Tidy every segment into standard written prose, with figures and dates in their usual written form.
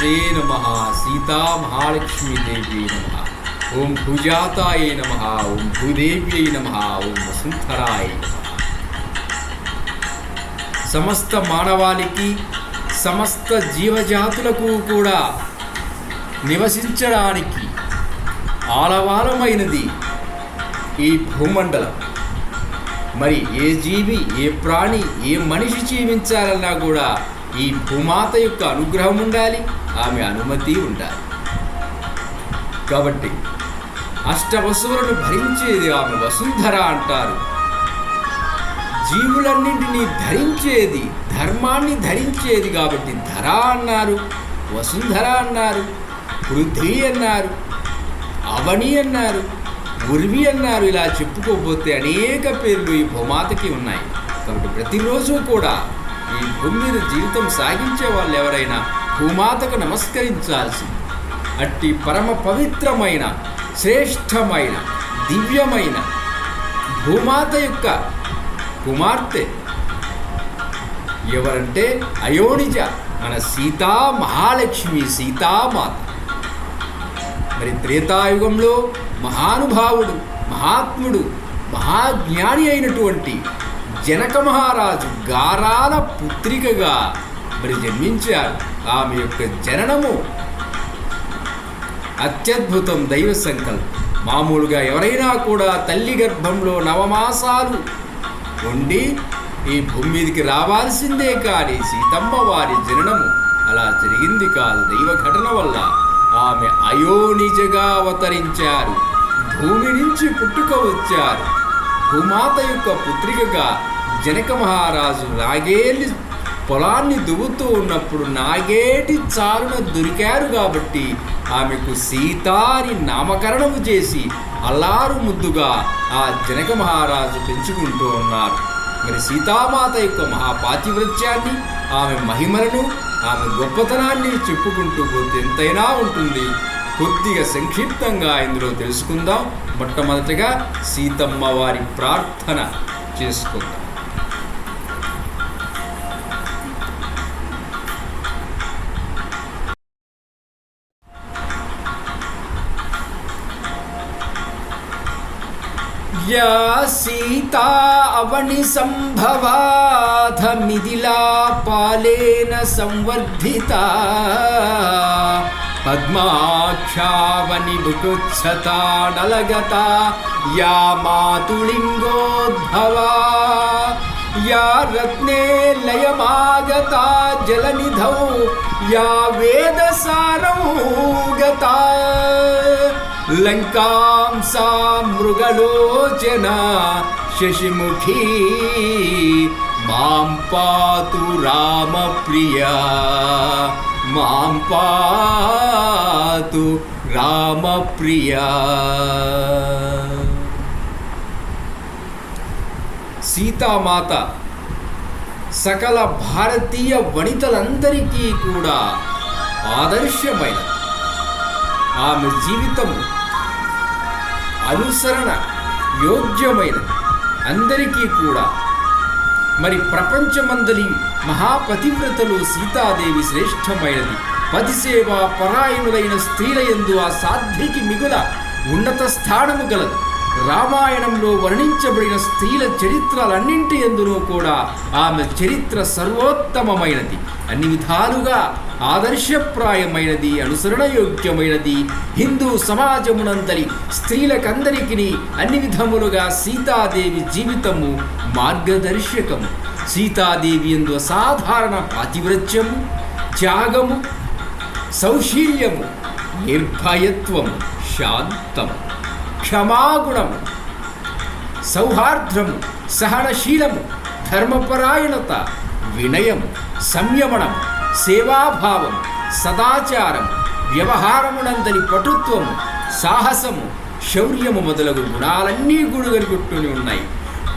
మాత్రే నమః. సీతా మహాలక్ష్మీదేవి నమః. ఓం భుజాతాయ నమః. ఓం భూదేవ్యై నమః. ఓం వసుంధరాయ నమః. సమస్త మానవాళికి, సమస్త జీవజాతులకు కూడా నివసించడానికి ఆలవాలమైనది ఈ భూమండలం. మరి ఏ జీవి, ఏ ప్రాణి, ఏ మనిషి జీవించాలన్నా కూడా ఈ భూమాత యొక్క అనుగ్రహం ఉండాలి, ఆమె అనుమతి ఉండాలి. కాబట్టి అష్టవసువులను భరించేది ఆమె వసుంధర అంటారు. జీవులన్నింటినీ ధరించేది, ధర్మాన్ని ధరించేది కాబట్టి ధర అన్నారు, వసుంధర అన్నారు, పృథ్వీ అన్నారు, అవని అన్నారు, ఉర్వి అన్నారు. ఇలా చెప్పుకోకపోతే అనేక పేర్లు ఈ భూమాతకి ఉన్నాయి. కాబట్టి ప్రతిరోజు కూడా ఈ భూమి మీద జీవితం సాగించే వాళ్ళు ఎవరైనా భూమాతకు నమస్కరించాల్సింది. అట్టి పరమ పవిత్రమైన, శ్రేష్టమైన, దివ్యమైన భూమాత యొక్క కుమార్తె ఎవరంటే అయోనిజ, మన సీతా మహాలక్ష్మి, సీతామాత. మరి త్రేతాయుగంలో మహానుభావుడు, మహాత్ముడు, మహాజ్ఞాని అయినటువంటి జనక మహారాజు గారాల పుత్రికగా మరి జన్మించారు. ఆమె యొక్క జననము అత్యద్భుతం, దైవ సంకల్పం. మామూలుగా ఎవరైనా కూడా తల్లి గర్భంలో 9 మాసాలు ఉండి ఈ భూమి మీదకి రావాల్సిందే, కానీ సీతమ్మ వారి జననము అలా జరిగింది కాదు. దైవ ఘటన వల్ల ఆమె అయోనిజగా అవతరించారు, భూమి నుంచి పుట్టుక వచ్చారు. భూమాత యొక్క పుత్రికగా జనక మహారాజు నాగేలి పొలాన్ని దువ్వుతూ ఉన్నప్పుడు నాగేటి చారున దొరికారు కాబట్టి ఆమెకు సీతా అని నామకరణము చేసి అల్లారు ముద్దుగా ఆ జనక మహారాజు పెంచుకుంటూ ఉన్నారు. మరి సీతామాత యొక్క మహాపాతివ్రత్యాన్ని, ఆమె మహిమలను, ఆమె గొప్పతనాన్ని చెప్పుకుంటూ పోతే ఎంతైనా ఉంటుంది. కొద్దిగా సంక్షిప్తంగా ఇందులో తెలుసుకుందాం. మొట్టమొదటిగా సీతమ్మ వారి ప్రార్థన చేసుకుందాం. యా సీతా అవని సంభవాధ మిథిలా పాలేన సంవర్ధితా పద్మాక్షావని బుకుత్సతా నలగతా యా మాతులింగోద్భవా యా రత్నే లయమాగతా జలనిధౌ యా వేదసారౌ గతా లంకాం సా మృగలోచన శశిముఖీ మాం పాతు రామప్రియా, మాం పాతు రామప్రియా. సీతామాత సకల భారతీయ వనితలందరికీ కూడా ఆదర్శమైన, ఆమె జీవితం అనుసరణ యోగ్యమైన, అందరికీ కూడా మరి ప్రపంచమందలి మహాపతివ్రతలు సీతాదేవి శ్రేష్టమైనది. పతిసేవా పరాయణులైన స్త్రీల యందు ఆ సాధ్వికి మిగుల ఉన్నత స్థానము గలదు. రామాయణంలో వర్ణించబడిన స్త్రీల చరిత్రలన్నింటి యందునూ కూడా ఆమె చరిత్ర సర్వోత్తమమైనది, అన్ని విధాలుగా ఆదర్శప్రాయమైనది, అనుసరణయోగ్యమైనది. హిందూ సమాజమునందరి స్త్రీలకందరికీ అన్ని విధములుగా సీతాదేవి జీవితము మార్గదర్శకము. సీతాదేవి యందు అసాధారణ పాతివ్రత్యము, త్యాగము, సౌశీల్యము, నిర్భయత్వము, శాంతము, క్షమాగుణము, సౌహార్ద్రము, సహనశీలము, ధర్మపరాయణత, వినయము, సంయమనము, సేవాభావం, సదాచారం, వ్యవహారమునందరి పటుత్వము, సాహసము, శౌర్యము మొదలగు గుణాలన్నీ గుడుగలుగుట్టుని ఉన్నాయి.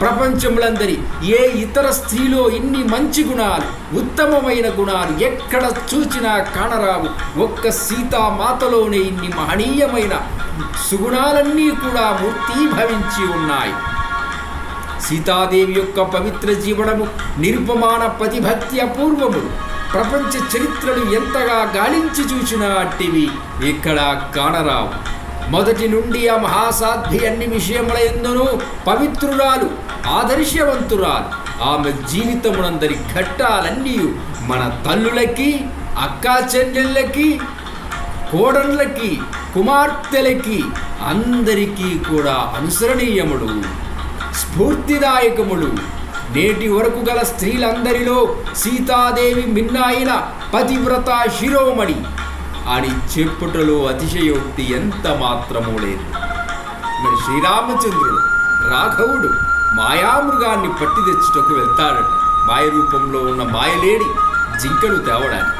ప్రపంచములందరి ఏ ఇతర స్త్రీలో ఇన్ని మంచి గుణాలు, ఉత్తమమైన గుణాలు ఎక్కడ చూచినా కానరావు. ఒక్క సీతామాతలోనే ఇన్ని మహనీయమైన సుగుణాలన్నీ కూడా మూర్తీభవించి ఉన్నాయి. సీతాదేవి యొక్క పవిత్ర జీవనము, నిరుపమాన పతిభక్తి అపూర్వములు. ప్రపంచ చరిత్రను ఎంతగా గాలించి చూసినా అట్టివి ఇక్కడ కానరావు. మొదటి నుండి ఆ మహాసాధ్వి అన్ని విషయముల యందును పవిత్రురాలు, ఆదర్శవంతురాలు. ఆమె జీవితమునందరి ఘట్టాలన్నీ మన తల్లులకి, అక్కా చెల్లెళ్ళకి, కోడళ్ళకి, కుమార్తెలకి అందరికీ కూడా అనుసరణీయములు, స్ఫూర్తిదాయకములు. నేటి వరకు గల స్త్రీలందరిలో సీతాదేవి మిన్నాయిన పతివ్రత శిరోమణి అని చెప్పుటలో అతిశయోక్తి ఎంత మాత్రమూ లేదు. మరి శ్రీరామచంద్రుడు రాఘవుడు మాయామృగాన్ని పట్టి తెచ్చుటకు వెళ్తాడట, మాయ రూపంలో ఉన్న మాయలేడి జింకను తేవడానికి.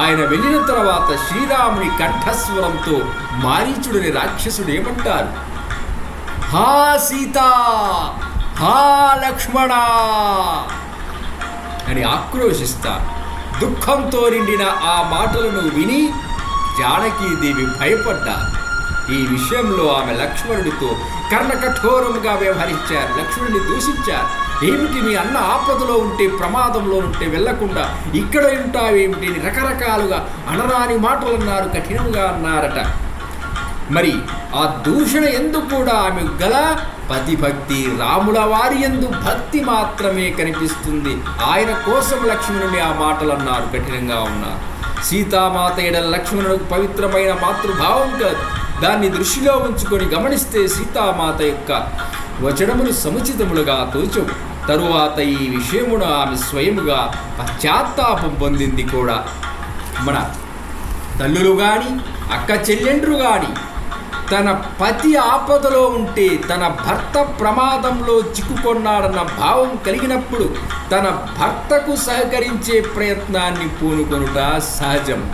ఆయన వెళ్ళిన తర్వాత శ్రీరాముని కంఠస్వరంతో మారీచుడిని రాక్షసుడు ఏమంటారు? హా సీత, హా లక్ష్మణ అని ఆక్రోశిస్తారు. దుఃఖంతో నిండిన ఆ మాటలను విని జానకీదేవి భయపడ్డారు. ఈ విషయంలో ఆమె లక్ష్మణుడితో కర్ణకఠోరముగా వ్యవహరించారు. లక్ష్మణుడిని దూషించారు. ఏమిటి మీ అన్న ఆపదలో ఉంటే, ప్రమాదంలో ఉంటే వెళ్లకుండా ఇక్కడ ఉంటావేమిటి అని రకరకాలుగా అనరాని మాటలు అన్నారు, కఠినంగా అన్నారట. మరి ఆ దూషణ ఎందుకు కూడా ఆమె గల పతిభక్తి, రాముల వారి యందు భక్తి మాత్రమే కనిపిస్తుంది. ఆయన కోసం లక్ష్మణుని ఆ మాటలు అన్నారు, కఠినంగా ఉన్నారు. సీతామాత ఎడల లక్ష్మణుడికి పవిత్రమైన మాతృభావం కాదు. దాన్ని దృష్టిలో ఉంచుకొని గమనిస్తే సీతామాత యొక్క వచనములు సముచితములుగా తోచవు. తరువాత ఈ విషయమును ఆమె స్వయముగా పశ్చాత్తాపం పొందింది కూడా. మన తల్లులు కానీ, అక్క చెల్లెండ్రు కానీ తన పతి ఆపదలో ఉంటే, తన భర్త ప్రమాదంలో చిక్కుకొన్నాడన్న భావం కలిగినప్పుడు తన భర్తకు సహకరించే ప్రయత్నాన్ని పూనుకొనుట సహజం.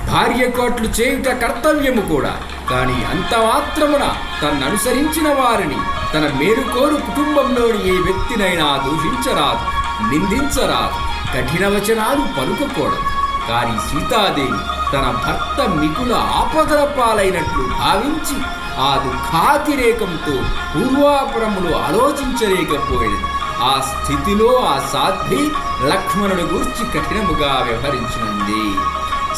భార్యకు అట్లు చేయుట కర్తవ్యము కూడా. కానీ అంత మాత్రమున తనను అనుసరించిన వారిని, తన మేలుకోరు కుటుంబంలోని ఏ వ్యక్తినైనా దూషించరాదు, నిందించరాదు, కఠిన వచనాలు పలుకకూడదు. కానీ సీతాదేవి తన భర్త మిగుల ఆపదల పాలైనట్లు భావించి ఆ దుఃఖాతిరేకంతో పూర్వాపురములు ఆలోచించలేకపోయింది. ఆ స్థితిలో ఆ సాధ్వి లక్ష్మణుడి గూర్చి కఠినముగా వ్యవహరించినది.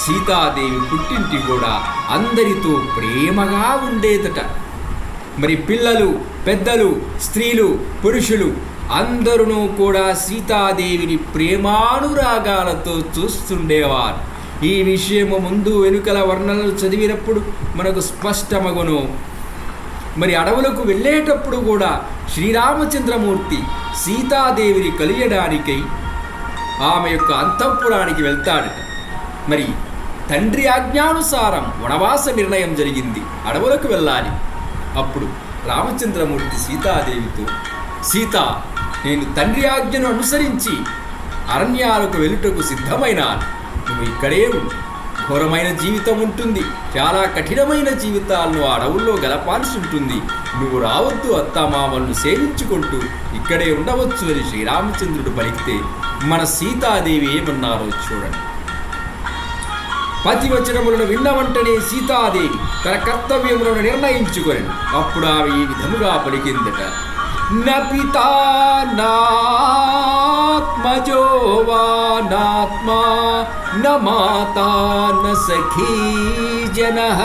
సీతాదేవి పుట్టింటి కూడా అందరితో ప్రేమగా ఉండేదట. మరి పిల్లలు, పెద్దలు, స్త్రీలు, పురుషులు అందరూ కూడా సీతాదేవిని ప్రేమానురాగాలతో చూస్తుండేవారు. ఈ విషయము ముందు వెనుకల వర్ణనలు చదివినప్పుడు మనకు స్పష్టమగును. మరి అడవులకు వెళ్ళేటప్పుడు కూడా శ్రీరామచంద్రమూర్తి సీతాదేవిని కలియడానికై ఆమె యొక్క అంతఃపురానికి వెళ్తాడట. మరి తండ్రి ఆజ్ఞానుసారం వనవాస నిర్ణయం జరిగింది, అడవులకు వెళ్ళాలి. అప్పుడు రామచంద్రమూర్తి సీతాదేవితో, సీత, నేను తండ్రి ఆజ్ఞను అనుసరించి అరణ్యాలకు వెళ్ళుటకు సిద్ధమైనాను. నువ్వు ఇక్కడే ఉండు. ఘోరమైన జీవితం ఉంటుంది, చాలా కఠినమైన జీవితాలను అడవుల్లో గలపాల్సి ఉంటుంది. నువ్వు రావద్దు, అత్తామామలను సేవించుకుంటూ ఇక్కడే ఉండవచ్చు అని శ్రీరామచంద్రుడు పలికితే మన సీతాదేవి ఏమన్నారో చూడండి. పతివచనములను విన్న వెంటనే సీతాదేవి తన కర్తవ్యములను నిర్ణయించుకొని అప్పుడు ఆమె ఈ విధముగా పలికిందట. న పితా నాత్మజో వా నాత్మా న మాతా న సఖీ జనః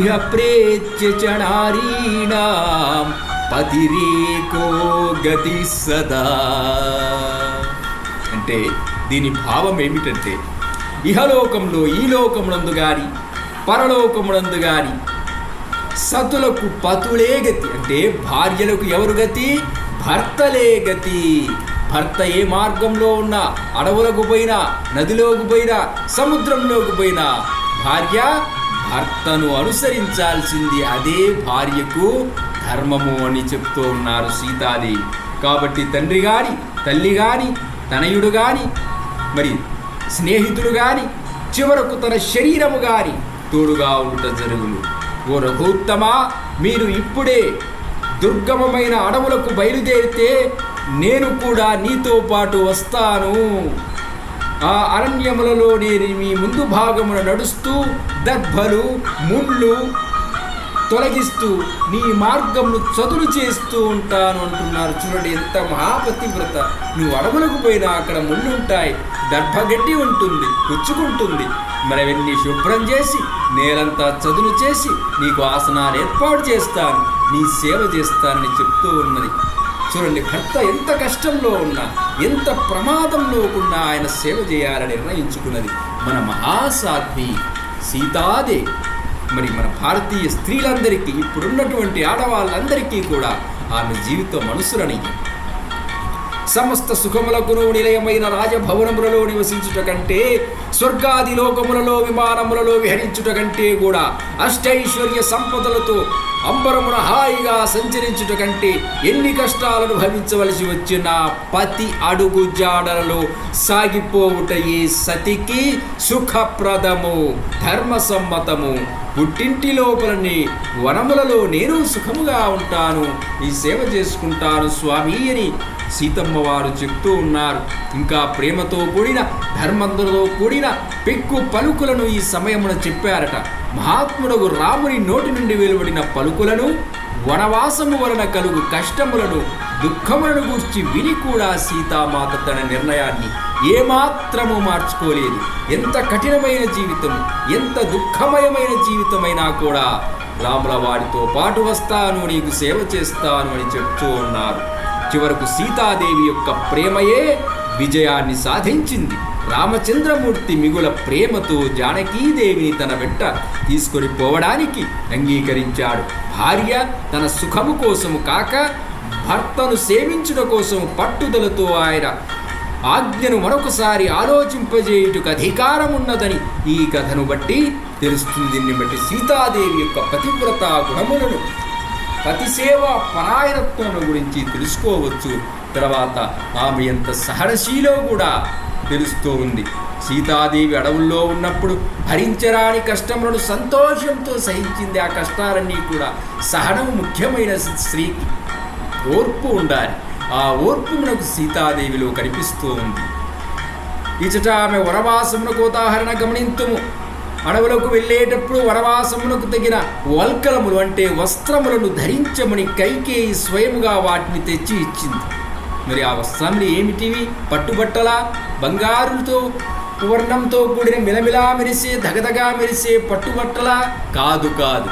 ఇహ ప్రేత్య చ నారీణాం పతిరేకో గతి సదా. అంటే దీని భావం ఏమిటంటే, ఇహలోకంలో, ఈ లోకమునందు గాని పరలోకమునందు గాని సతులకు పతులే గతి. అంటే భార్యలకు ఎవరు గతి? భర్తలే గతి. భర్త ఏ మార్గంలో ఉన్నా, అడవులకు పోయినా, నదిలోకి పోయినా, సముద్రంలోకి పోయినా భార్య భర్తను అనుసరించాల్సింది. అదే భార్యకు ధర్మము అని చెప్తూ ఉన్నారు సీతాదేవి. కాబట్టి తండ్రి గాని, తల్లి గాని, తనయుడు గాని, మరి స్నేహితుడు గాని, చివరకు తన శరీరము గాని తోడుగా ఉంట జరుగును. ఓ రఘుత్తమా, మీరు ఇప్పుడే దుర్గమమైన అడవులకు బయలుదేరితే నేను కూడా నీతో పాటు వస్తాను. ఆ అరణ్యములలో నేను మీ ముందు భాగమున నడుస్తూ దర్భలు, ముళ్ళు, తొలగిస్తూ నీ మార్గంను చదును చేస్తూ ఉంటాను అంటున్నారు. చూడండి ఎంత మహాపతివ్రత. నువ్వు అడవులకు పోయినా అక్కడ ముళ్ళుంటాయి, దర్భగడ్డి ఉంటుంది, పుచ్చుకుంటుంది. మరి అవన్నీ శుభ్రం చేసి నేలంతా చదును చేసి నీకు ఆసనాలు ఏర్పాటు చేస్తాను, నీ సేవ చేస్తానని చెప్తూ ఉన్నది. చూడండి భర్త ఎంత కష్టంలో ఉన్నా, ఎంత ప్రమాదంలో ఉన్నా ఆయన సేవ చేయాలని నిర్ణయించుకున్నది మన మహాసాధ్వి సీతాదేవి. మరి మన భారతీయ స్త్రీలందరికీ, ఇప్పుడున్నటువంటి ఆడవాళ్ళందరికీ కూడా ఆమె జీవితం అనుసరణీయం. సమస్త సుఖములకును నిలయమైన రాజభవనములలో నివసించుట కంటే, స్వర్గాది లోకములలో విమానములలో విహరించుట కంటే కూడా, అష్టైశ్వర్య సంపదలతో అంబరమున హాయిగా సంచరించుట కంటే, ఎన్ని కష్టాలను భవించవలసి వచ్చిన పతి అడుగు జాడలలో సాగిపోవుట ఈ సతికి సుఖప్రదము, ధర్మసమ్మతము. పుట్టింటి లోపలని వనములలో నేను సుఖముగా ఉంటాను, ఈ సేవ చేసుకుంటాను స్వామి అని సీతమ్మ వారు చెప్తూ ఉన్నారు. ఇంకా ప్రేమతో కూడిన, ధర్మంతో కూడిన పెక్కు పలుకులను ఈ సమయమున చెప్పారట. మహాత్ముడు రాముని నోటి నుండి వెలువడిన పలుకులను, వనవాసము వలన కలుగు కష్టములను, దుఃఖములను గూర్చి విని కూడా సీతామాత తన నిర్ణయాన్ని ఏమాత్రము మార్చుకోలేదు. ఎంత కఠినమైన జీవితం, ఎంత దుఃఖమయమైన జీవితమైనా కూడా రాముల వారితో పాటు వస్తాను, నీకు సేవ చేస్తాను అని చెప్తూ ఉన్నారు. చివరకు సీతాదేవి యొక్క ప్రేమయే విజయాన్ని సాధించింది. రామచంద్రమూర్తి మిగుల ప్రేమతో జానకీదేవిని తన వెంట తీసుకొని పోవడానికి అంగీకరించాడు. భార్య తన సుఖము కోసము కాక భర్తను సేవించుట కోసం పట్టుదలతో ఆయన ఆజ్ఞను మరొకసారి ఆలోచింపజేయుటకు అధికారం ఉన్నదని ఈ కథను బట్టి తెలుస్తుంది. దీన్ని బట్టి సీతాదేవి యొక్క పతివ్రత గుణములను, పతిసేవ పరాయణత్వం గురించి తెలుసుకోవచ్చు. తర్వాత ఆమె ఎంత సహనశీలో కూడా తెలుస్తూ ఉంది. సీతాదేవి అడవుల్లో ఉన్నప్పుడు భరించరాని కష్టములను సంతోషంతో సహించింది. ఆ కష్టాలన్నీ కూడా సహనం ముఖ్యమైన స్త్రీకి ఓర్పు ఉండాలి. ఆ ఓర్పు మనకు సీతాదేవిలో కనిపిస్తూ ఉంది. ఇచట ఆమె వనవాసమునకు ఉదాహరణ గమనింతుము. అడవులకు వెళ్ళేటప్పుడు వనవాసమునకు తగిన వల్కలములు అంటే వస్త్రములను ధరించమని కైకేయి స్వయముగా వాటిని తెచ్చి ఇచ్చింది. మరి ఆ వస్త్రములు ఏమిటివి? పట్టుబట్టలా? బంగారుతో వర్ణంతో కూడిన మిలమిలా మెరిసే, దగదగా మెరిసే పట్టుబట్టలా? కాదు కాదు,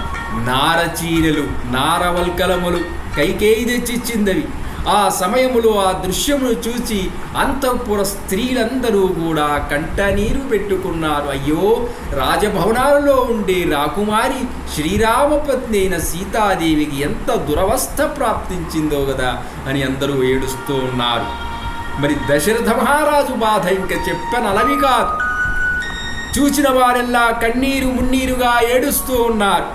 నారచీరలు, నారవల్కలములు కైకేయి తెచ్చిచ్చిందవి. ఆ సమయములో ఆ దృశ్యమును చూచి అంతఃపుర స్త్రీలందరూ కూడా కంటనీరు పెట్టుకున్నారు. అయ్యో, రాజభవనాలలో ఉండే రాకుమారి శ్రీరామపత్ని అయిన సీతాదేవికి ఎంత దురవస్థ ప్రాప్తించిందో కదా అని అందరూ ఏడుస్తూ ఉన్నారు. మరి దశరథ మహారాజు బాధ ఇంకా చెప్పనలవి కాదు. చూచిన వారెల్లా కన్నీరు మున్నీరుగా ఏడుస్తూ ఉన్నారు.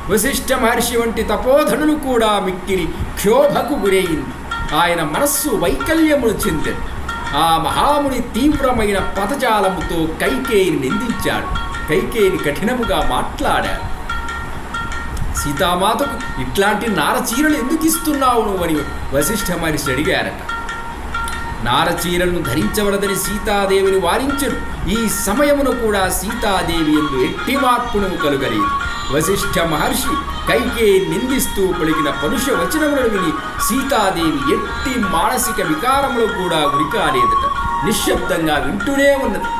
వశిష్ఠ మహర్షి వంటి తపోధనులు కూడా మిక్కిలి క్షోభకు గురైంది. ఆయన మనస్సు వైకల్యమును చెందాడు. ఆ మహాముని తీవ్రమైన పదజాలముతో కైకేయిని నిందించాడు. కైకేయిని కఠినముగా మాట్లాడాడు. సీతామాతకు ఇట్లాంటి నారచీరలు ఎందుకు ఇస్తున్నావు నువ్వని వశిష్ఠ మహర్షి అడిగారట. నారచీరలను ధరించబడదని సీతాదేవిని వారించడు. ఈ సమయమును కూడా సీతాదేవి యందు ఎట్టి మార్పును కలుగలేదు. వశిష్ఠ మహర్షి కైకేయి నిందిస్తూ పలికిన పరుష వచనములను విని సీతాదేవి ఎట్టి మానసిక వికారములు కూడా గురికాలేదట. నిశ్శబ్దంగా వింటూనే ఉన్నది.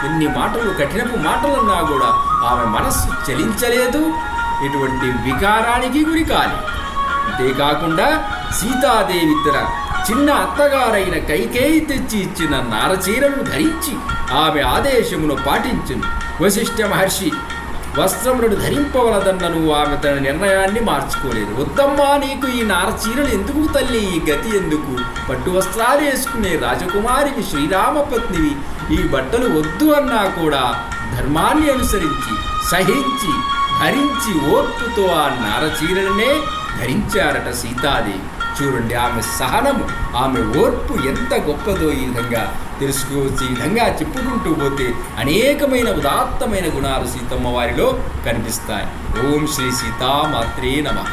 ఎన్ని మాటలు, కఠినపు మాటలన్నా కూడా ఆమె మనస్సు చలించలేదు, ఎటువంటి వికారానికి గురికాలేదు. అంతేకాకుండా సీతాదేవి తన చిన్న అత్తగారైన కైకేయి తెచ్చి ఇచ్చిన నారచీరను ధరించి ఆమె ఆదేశమును పాటించింది. వశిష్ఠ మహర్షి వస్త్రములను ధరింపవలదన్నను ఆమె తన నిర్ణయాన్ని మార్చుకోలేదు. వద్దమ్మా, నీకు ఈ నారచీరలు ఎందుకు తల్లి, ఈ గతి ఎందుకు? పట్టు వస్త్రాలు వేసుకునే రాజకుమారికి, శ్రీరామపత్నివి, ఈ బట్టలు వద్దు అన్నా కూడా ధర్మాన్ని అనుసరించి సహించి ధరించి ఓర్పుతో ఆ నారచీరలనే ధరించారట సీతాదేవి. చూడండి ఆమె సహనము, ఆమె ఓర్పు ఎంత గొప్పదో ఈ విధంగా తెలుసుకోవచ్చు. ఈ విధంగా చెప్పుకుంటూ పోతే అనేకమైన ఉదాత్తమైన గుణాలు సీతమ్మ వారిలో కనిపిస్తాయి. ఓం శ్రీ సీతామాత్రే నమః.